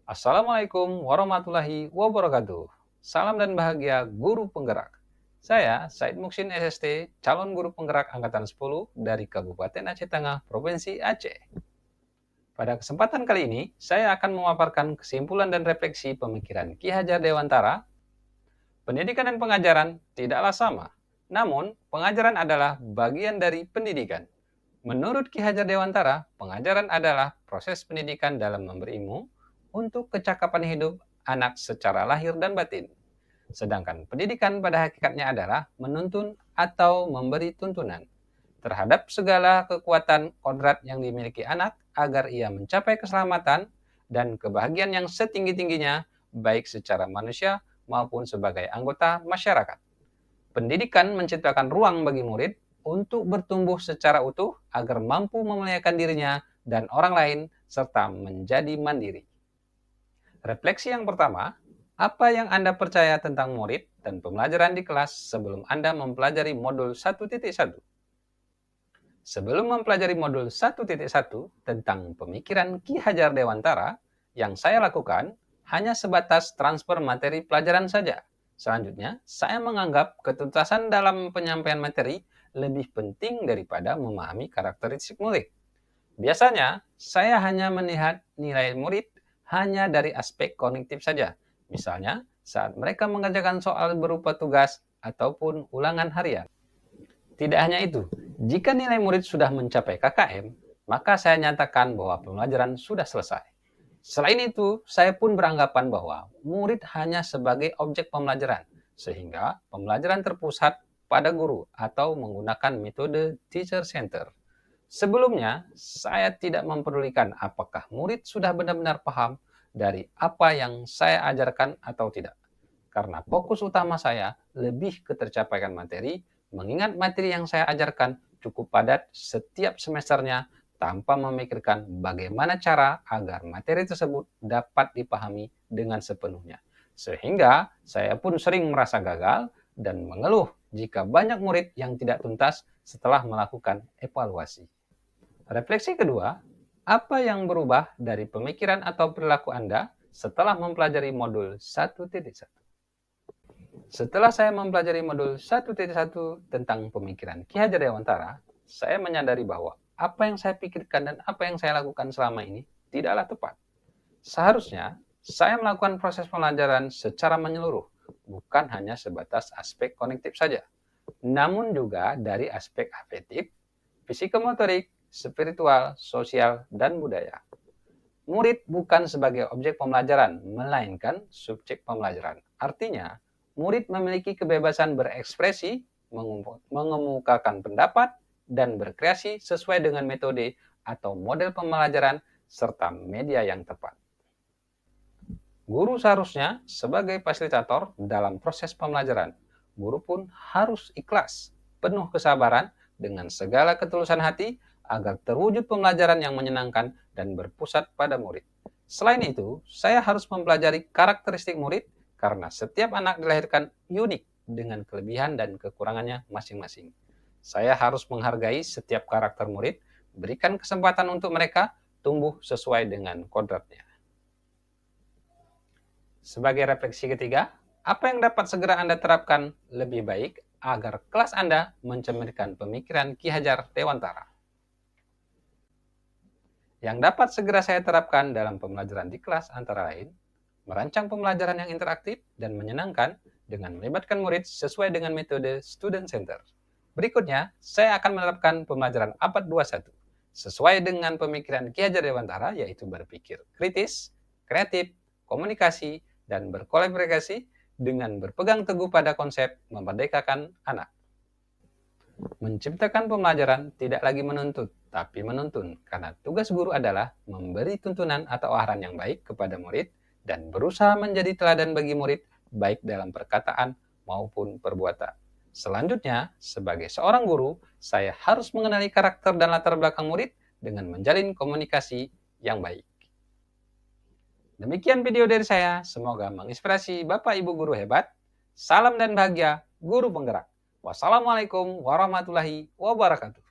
Assalamualaikum warahmatullahi wabarakatuh. Salam dan bahagia guru penggerak. Saya Said Muksin SST, calon guru penggerak angkatan 10 dari Kabupaten Aceh Tengah, Provinsi Aceh. Pada kesempatan kali ini, saya akan memaparkan kesimpulan dan refleksi pemikiran Ki Hajar Dewantara. Pendidikan dan pengajaran tidaklah sama, namun pengajaran adalah bagian dari pendidikan. Menurut Ki Hajar Dewantara, pengajaran adalah proses pendidikan dalam memberi ilmu untuk kecakapan hidup anak secara lahir dan batin. Sedangkan pendidikan pada hakikatnya adalah menuntun atau memberi tuntunan terhadap segala kekuatan kodrat yang dimiliki anak agar ia mencapai keselamatan dan kebahagiaan yang setinggi-tingginya baik secara manusia maupun sebagai anggota masyarakat. Pendidikan menciptakan ruang bagi murid untuk bertumbuh secara utuh agar mampu memuliakan dirinya dan orang lain serta menjadi mandiri. Refleksi yang pertama, apa yang Anda percaya tentang murid dan pembelajaran di kelas sebelum Anda mempelajari modul 1.1? Sebelum mempelajari modul 1.1 tentang pemikiran Ki Hajar Dewantara, yang saya lakukan hanya sebatas transfer materi pelajaran saja. Selanjutnya, saya menganggap ketuntasan dalam penyampaian materi lebih penting daripada memahami karakteristik murid. Biasanya, saya hanya melihat nilai murid hanya dari aspek kognitif saja. Misalnya, saat mereka mengerjakan soal berupa tugas ataupun ulangan harian. Tidak hanya itu, jika nilai murid sudah mencapai KKM, maka saya nyatakan bahwa pembelajaran sudah selesai. Selain itu, saya pun beranggapan bahwa murid hanya sebagai objek pembelajaran, sehingga pembelajaran terpusat pada guru atau menggunakan metode teacher center. Sebelumnya, saya tidak mempedulikan apakah murid sudah benar-benar paham dari apa yang saya ajarkan atau tidak. Karena fokus utama saya lebih ke tercapaikan materi, mengingat materi yang saya ajarkan cukup padat setiap semesternya tanpa memikirkan bagaimana cara agar materi tersebut dapat dipahami dengan sepenuhnya. Sehingga saya pun sering merasa gagal dan mengeluh jika banyak murid yang tidak tuntas setelah melakukan evaluasi. Refleksi kedua, apa yang berubah dari pemikiran atau perilaku Anda setelah mempelajari modul 1.1? Setelah saya mempelajari modul 1.1 tentang pemikiran Ki Hajar Dewantara, saya menyadari bahwa apa yang saya pikirkan dan apa yang saya lakukan selama ini tidaklah tepat. Seharusnya, saya melakukan proses pembelajaran secara menyeluruh, bukan hanya sebatas aspek kognitif saja, namun juga dari aspek afektif, psikomotorik, spiritual, sosial, dan budaya. Murid bukan sebagai objek pembelajaran, melainkan subjek pembelajaran. Artinya, murid memiliki kebebasan berekspresi, mengemukakan pendapat, dan berkreasi sesuai dengan metode atau model pembelajaran serta media yang tepat. Guru seharusnya sebagai fasilitator dalam proses pembelajaran. Guru pun harus ikhlas, penuh kesabaran, dengan segala ketulusan hati agar terwujud pembelajaran yang menyenangkan dan berpusat pada murid. Selain itu, saya harus mempelajari karakteristik murid karena setiap anak dilahirkan unik dengan kelebihan dan kekurangannya masing-masing. Saya harus menghargai setiap karakter murid, berikan kesempatan untuk mereka tumbuh sesuai dengan kodratnya. Sebagai refleksi ketiga, apa yang dapat segera Anda terapkan lebih baik agar kelas Anda mencerminkan pemikiran Ki Hajar Dewantara? Yang dapat segera saya terapkan dalam pembelajaran di kelas antara lain, merancang pembelajaran yang interaktif dan menyenangkan dengan melibatkan murid sesuai dengan metode student center. Berikutnya, saya akan menerapkan pembelajaran abad 21 sesuai dengan pemikiran Ki Hajar Dewantara, yaitu berpikir kritis, kreatif, komunikasi, dan berkolaborasi dengan berpegang teguh pada konsep memerdekakan anak. Menciptakan pembelajaran tidak lagi menuntut, tapi menuntun, karena tugas guru adalah memberi tuntunan atau arahan yang baik kepada murid dan berusaha menjadi teladan bagi murid, baik dalam perkataan maupun perbuatan. Selanjutnya, sebagai seorang guru, saya harus mengenali karakter dan latar belakang murid dengan menjalin komunikasi yang baik. Demikian video dari saya, semoga menginspirasi Bapak Ibu guru hebat. Salam dan bahagia, guru penggerak. Wassalamualaikum warahmatullahi wabarakatuh.